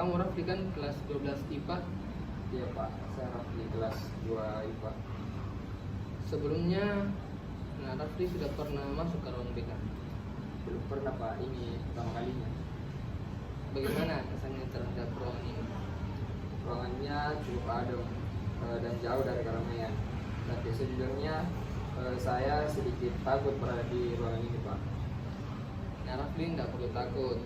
kamu Rafli kan kelas 12 IPA. Iya Pak, saya Rafli kelas 2 IPA. Sebelumnya, nah Rafli sudah pernah masuk ke ruang BK. Belum pernah Pak, ini pertama kalinya. Bagaimana kesannya terhadap ruangan ini? Ruangannya cukup adem dan jauh dari keramaian. Tapi sejujurnya saya sedikit takut berada di ruangan ini Pak. Nah Rafli tidak perlu takut.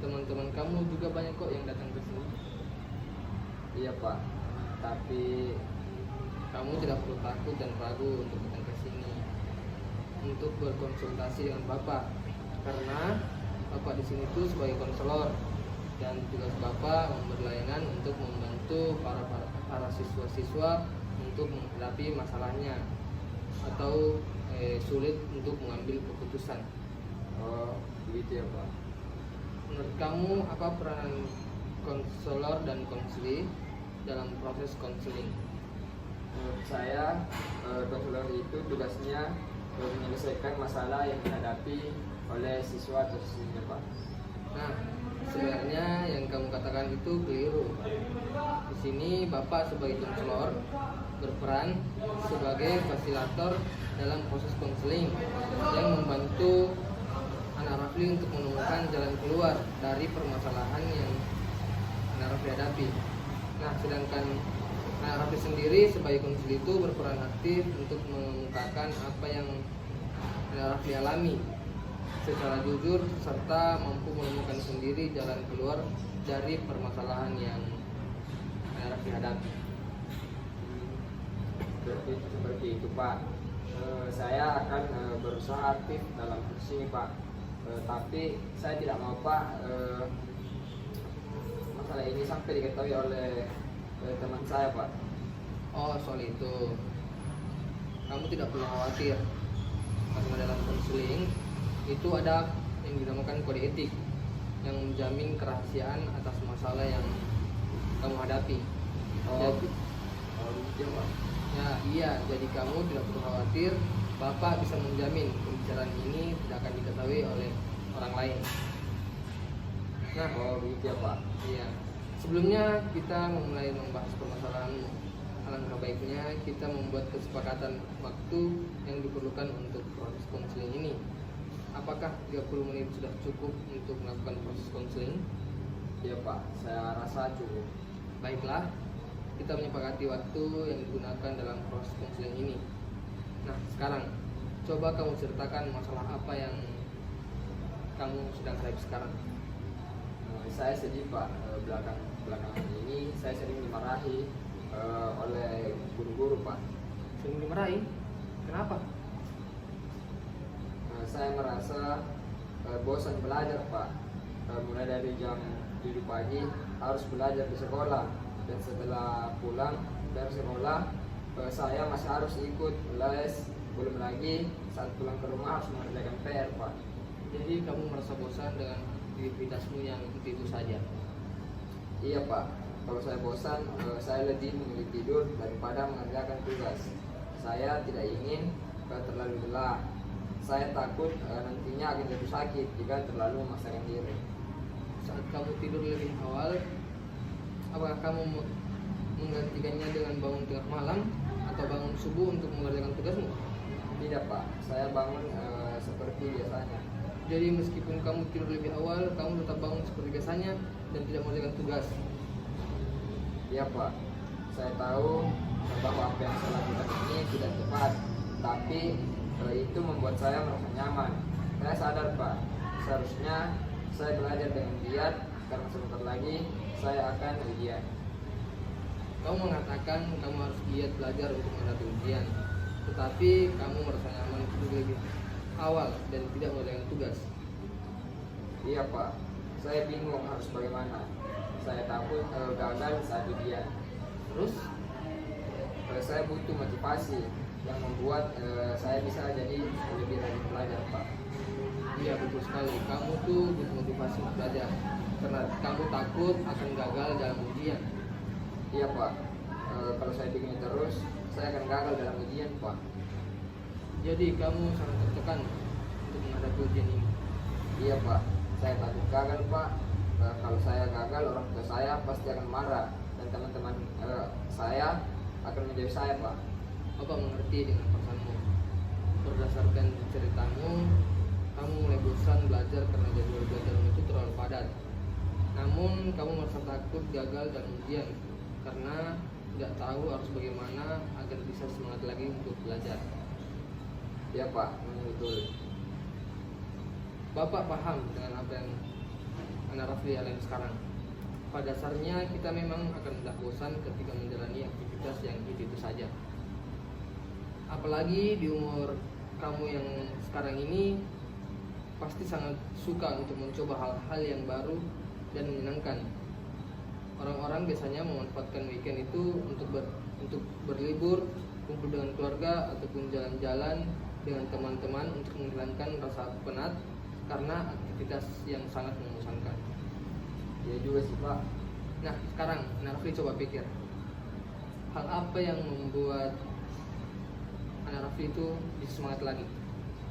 Teman-teman kamu juga banyak kok yang datang ke sini. Iya Pak, tapi Kamu tidak perlu takut dan ragu untuk datang ke sini untuk berkonsultasi dengan Bapak, karena Bapak di sini tuh sebagai konselor dan tugas Bapak memberi layanan untuk membantu para siswa-siswa untuk menghadapi masalahnya atau sulit untuk mengambil keputusan. oh begitu ya Pak. Menurut kamu apa peranan konselor dan konseli dalam proses konseling? Menurut saya konselor itu tugasnya menyelesaikan masalah yang dihadapi oleh siswa atau siswinya Pak. Nah, sebenarnya yang kamu katakan itu keliru. Di sini Bapak sebagai konselor berperan sebagai fasilitator dalam proses konseling yang membantu anak Rafli untuk menemukan jalan keluar dari permasalahan yang anak Rafli hadapi. Nah, sedangkan anak Rafli sendiri sebagai konselor itu berperan aktif untuk mengemukakan apa yang anak Rafli alami secara jujur serta mampu menemukan sendiri jalan keluar dari permasalahan yang anak Rafli hadapi. Seperti itu Pak. Saya akan berusaha aktif dalam proses ini Pak. Tapi saya tidak mau Pak masalah ini sampai diketahui oleh teman saya Pak. Oh, soal itu kamu tidak perlu khawatir, karena dalam konseling itu ada yang dinamakan kode etik yang menjamin kerahasiaan atas masalah yang kamu hadapi. Jadi, Begitu Pak. ya iya, jadi kamu tidak perlu khawatir. Bapak bisa menjamin pembicaraan ini tidak akan diketahui oleh orang lain. Nah, Begitu ya Pak. iya. Sebelumnya kita memulai membahas permasalahan, alangkah baiknya kita membuat kesepakatan waktu yang diperlukan untuk proses konseling ini. Apakah 30 menit sudah cukup untuk melakukan proses konseling? Iya Pak, saya rasa cukup. Baiklah, kita menyepakati waktu yang digunakan dalam proses konseling ini. Nah, sekarang coba kamu ceritakan masalah apa yang kamu sedang hadapi sekarang. Saya sedih Pak, belakangan ini saya sering dimarahi oleh guru-guru Pak. Sering dimarahi? Kenapa? Saya merasa bosan belajar Pak. Mulai dari jam 7 pagi harus belajar di sekolah, dan setelah pulang dari sekolah saya masih harus ikut les, belum lagi saat pulang ke rumah harus mengerjakan PR Pak. Jadi kamu merasa bosan dengan aktivitasmu yang itu saja? Iya Pak, kalau saya bosan saya lebih memilih tidur daripada mengerjakan tugas. Saya tidak ingin terlalu lelah. Saya takut nantinya akan jatuh sakit jika terlalu memaksakan diri. Saat kamu tidur lebih awal, apakah kamu menggantikannya dengan bangun tengah malam atau bangun subuh untuk mengerjakan tugasmu? Tidak Pak, saya bangun seperti biasanya. Jadi meskipun kamu tidur lebih awal, kamu tetap bangun seperti biasanya dan tidak mengerjakan tugas. Iya Pak, saya tahu bahwa apa yang saya lakukan ini tidak tepat, tapi itu membuat saya merasa nyaman. Saya sadar Pak, seharusnya saya belajar dengan giat karena sebentar lagi saya akan ujian. Kamu mengatakan kamu harus giat belajar untuk menghadapi ujian, tetapi kamu merasa nyaman tidur lebih awal dan tidak mengerjakan tugas. Iya Pak, saya bingung harus bagaimana. Saya takut gagal saat ujian. Terus, Saya butuh motivasi yang membuat saya bisa jadi lebih rajin belajar Pak. iya betul sekali. Kamu tuh butuh motivasi untuk belajar karena kamu takut akan gagal dalam ujian. Iya Pak, kalau saya begini terus saya akan gagal dalam ujian Pak. Jadi kamu sangat tertekan untuk menghadapi ujian ini. Iya Pak, saya takut gagal Pak. Kalau saya gagal, orang tua saya pasti akan marah dan teman-teman saya akan menjauhi saya, Pak. Bapak mengerti dengan perasaanmu. Berdasarkan ceritamu, kamu mulai bosan belajar karena jadwal belajarmu itu terlalu padat. Namun kamu merasa takut gagal dalam ujian karena tidak tahu harus bagaimana agar bisa semangat lagi untuk belajar. Ya, Pak, betul. Bapak paham dengan apa yang Anak Rafli alami sekarang. Pada dasarnya kita memang akan mudah bosan ketika menjalani aktivitas yang itu saja. Apalagi di umur kamu yang sekarang ini pasti sangat suka untuk mencoba hal-hal yang baru dan menyenangkan. Orang-orang biasanya memanfaatkan weekend itu untuk berlibur, kumpul dengan keluarga ataupun jalan-jalan dengan teman-teman untuk menghilangkan rasa penat karena aktivitas yang sangat membosankan. Ya juga sih, Pak. Nah, sekarang Anak Rafli coba pikir, hal apa yang membuat Anak Rafli itu bisa semangat lagi?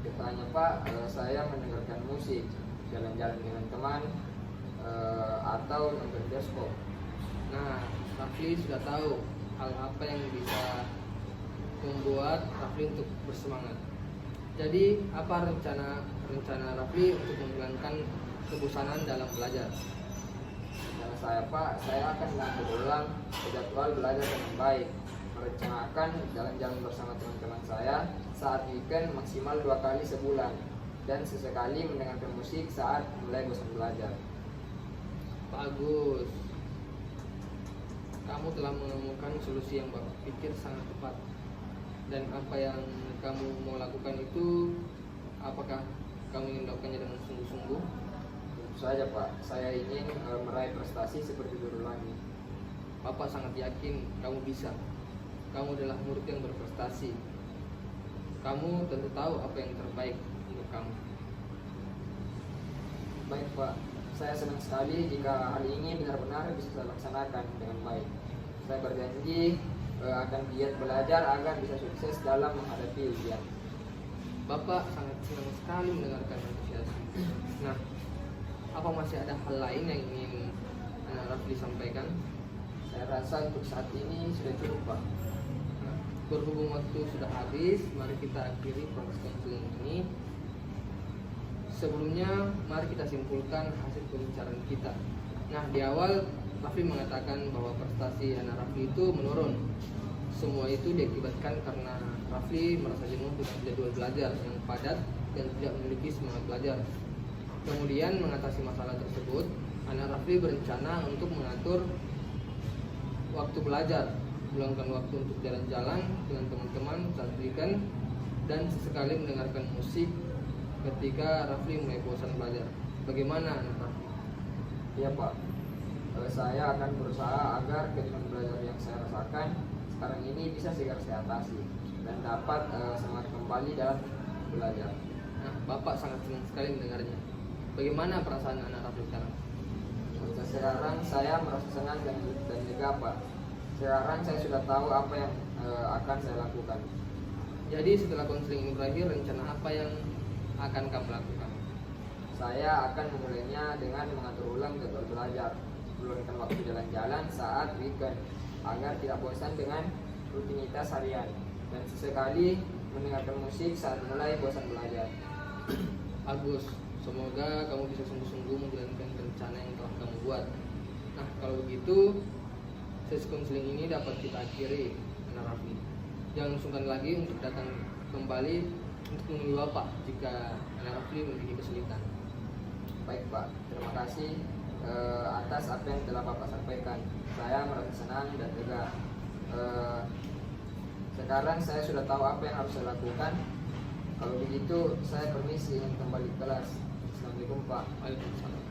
Biasanya, Pak, saya mendengarkan musik, jalan-jalan dengan teman, atau nonton bioskop. Nah, Rafli sudah tahu hal apa yang bisa membuat Rafli untuk bersemangat. Jadi, apa rencana Rafli untuk menghilangkan kebosanan dalam belajar? Rencana saya, Pak, saya akan mengatur ulang jadwal belajar dengan baik, merencanakan jalan-jalan bersama teman-teman saya saat weekend maksimal 2 kali sebulan, dan sesekali mendengarkan musik saat mulai bosan belajar. Bagus. Kamu telah menemukan solusi yang Bapak pikir sangat tepat. Dan apa yang kamu mau lakukan itu, apakah kamu ingin melakukannya dengan sungguh-sungguh? Tentu saja, Pak, saya ingin meraih prestasi seperti dulu lagi. Bapak sangat yakin kamu bisa. Kamu adalah murid yang berprestasi. Kamu tentu tahu apa yang terbaik untuk kamu. Baik, Pak, saya senang sekali jika hal ini benar-benar bisa saya laksanakan dengan baik. Saya berjanji akan giat belajar agar bisa sukses dalam menghadapi ujian. Bapak sangat senang sekali mendengarkan antusiasme. Nah, apa masih ada hal lain yang ingin Anak Rafli sampaikan? Saya rasa untuk saat ini sudah cukup, Pak. Nah, berhubung waktu sudah habis, mari kita akhiri proses konseling ini. Sebelumnya, mari kita simpulkan hasil pembicaraan kita. Nah, di awal Rafli mengatakan bahwa prestasi Anak Rafli itu menurun. Semua itu diakibatkan karena Rafli merasa jenuh dengan jadwal belajar yang padat dan tidak memiliki semangat belajar. Kemudian mengatasi masalah tersebut, Anak Rafli berencana untuk mengatur waktu belajar, meluangkan waktu untuk jalan-jalan dengan teman-teman saat weekend, dan sesekali mendengarkan musik ketika Rafli mulai bosan belajar. Bagaimana Anak Rafli? Iya, Pak. Saya akan berusaha agar kejenuhan belajar yang saya rasakan sekarang ini bisa segera saya atasi dan dapat semangat kembali dalam belajar. Nah, Bapak sangat senang sekali mendengarnya. Bagaimana perasaan Anak Rafli sekarang? Sekarang saya merasa senang dan lega, Pak. Sekarang saya sudah tahu apa yang akan saya lakukan. Jadi setelah konseling ini berakhir, rencana apa yang akan kamu lakukan? Saya akan memulainya dengan mengatur ulang jadwal belajar, meluangkan waktu jalan-jalan saat weekend agar tidak bosan dengan rutinitas harian, dan sesekali mendengarkan musik saat mulai bosan belajar. Agus, semoga kamu bisa sungguh-sungguh menjalankan rencana yang telah kamu buat. Nah, kalau begitu sesi konseling ini dapat kita akhiri, Anak Rafli. Jangan sungkan lagi untuk datang kembali untuk menemui Bapak jika Anak Rafli memiliki kesulitan. Baik, Pak, terima kasih atas apa yang telah Bapak sampaikan. Saya merasa senang dan lega. Sekarang saya sudah tahu apa yang harus saya lakukan. Kalau begitu, saya permisi ingin kembali ke kelas. Assalamualaikum, Pak. Waalaikumsalam.